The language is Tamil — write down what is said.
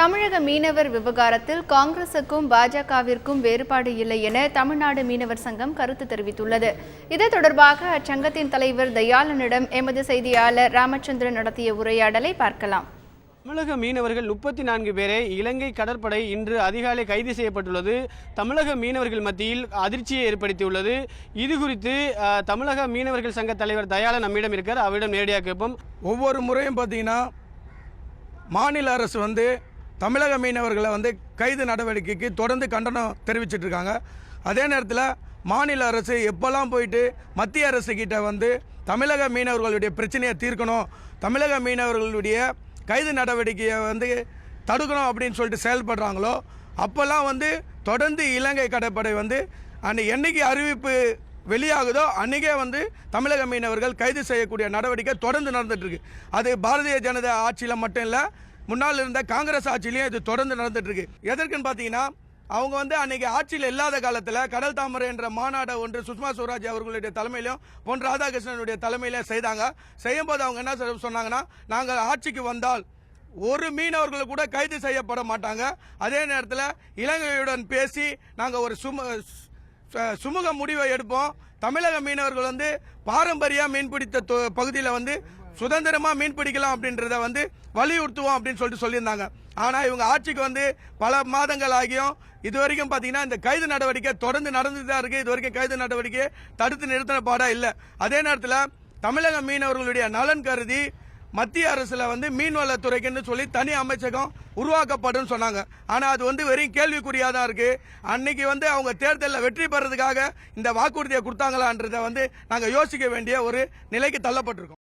தமிழக மீனவர் விவகாரத்தில் காங்கிரசுக்கும் பாஜகவிற்கும் வேறுபாடு இல்லை என தமிழ்நாடு மீனவர் சங்கம் கருத்து தெரிவித்துள்ளது. இது தொடர்பாக அச்சங்கத்தின் தலைவர் தயாளனிடம் எமது செய்தியாளர் ராமச்சந்திரன் நடத்திய உரையாடலை பார்க்கலாம். தமிழக மீனவர்கள் 34 பேரை இலங்கை கடற்படை இன்று அதிகாலை கைது செய்யப்பட்டுள்ளது. தமிழக மீனவர்கள் மத்தியில் அதிர்ச்சியை ஏற்படுத்தியுள்ளது. இது குறித்து தமிழக மீனவர்கள் சங்க தலைவர் தயாளன் நம்மிடம் இருக்கார். அவரிடம் நேரடியாக கேட்போம். ஒவ்வொரு முறையும் பார்த்தீங்கன்னா மாநில அரசு தமிழக மீனவர்களை கைது நடவடிக்கைக்கு தொடர்ந்து கண்டனம் தெரிவிச்சிட்டு இருக்காங்க. அதே நேரத்தில் மாநில அரசு எப்போல்லாம் போயிட்டு மத்திய அரசு கிட்ட தமிழக மீனவர்களுடைய பிரச்சனையை தீர்க்கணும், தமிழக மீனவர்களுடைய கைது நடவடிக்கையை தடுக்கணும் அப்படின்னு சொல்லிட்டு செயல்படுறாங்களோ அப்போல்லாம் தொடர்ந்து இலங்கை கடற்படை அன்னைக்கு என்னைக்கு அறிவிப்பு வெளியாகுதோ அன்றைக்கே தமிழக மீனவர்கள் கைது செய்யக்கூடிய நடவடிக்கை தொடர்ந்து நடந்துகிட்ருக்கு. அது பாரதிய ஜனதா ஆட்சியில் மட்டும் இல்லை, முன்னால் இருந்த காங்கிரஸ் ஆட்சியிலையும் இது தொடர்ந்து நடந்துகிட்ருக்கு. எதற்குன்னு பார்த்தீங்கன்னா அவங்க அன்றைக்கி ஆட்சியில் இல்லாத காலத்தில் கடல் தாமரை என்ற மாநாடு ஒன்று சுஷ்மா ஸ்வராஜ் அவர்களுடைய தலைமையிலும் பொன் ராதாகிருஷ்ணனுடைய தலைமையிலும் செய்யும்போது அவங்க என்ன சொன்னாங்கன்னா, நாங்கள் ஆட்சிக்கு வந்தால் ஒரு மீனவர்கள் கூட கைது செய்யப்பட மாட்டாங்க, அதே நேரத்தில் இலங்கையுடன் பேசி நாங்கள் ஒரு சுமூக முடிவை எடுப்போம், தமிழக மீனவர்கள் பாரம்பரிய மீன்பிடித்த பகுதியில் சுதந்திரமாக மீன் பிடிக்கலாம் அப்படின்றத வலியுறுத்துவோம் அப்படின்னு சொல்லியிருந்தாங்க. ஆனால் இவங்க ஆட்சிக்கு பல மாதங்கள் ஆகியும் இது வரைக்கும் பார்த்தீங்கன்னா இந்த கைது நடவடிக்கை தொடர்ந்து நடந்துட்டு தான் இருக்குது. இது வரைக்கும் கைது நடவடிக்கையை தடுத்து நிறுத்தின பாடம் இல்லை. அதே நேரத்தில் தமிழக மீனவர்களுடைய நலன் கருதி மத்திய அரசில் மீன்வளத்துறைக்குன்னு சொல்லி தனி அமைச்சகம் உருவாக்கப்படும் சொன்னாங்க. ஆனால் அது வெறும் கேள்விக்குறியாக தான் இருக்குது. அன்னைக்கு அவங்க தேர்தலில் வெற்றி பெறதுக்காக இந்த வாக்குறுதியை கொடுத்தாங்களான்றதை நாங்கள் யோசிக்க வேண்டிய ஒரு நிலைக்கு தள்ளப்பட்டிருக்கோம்.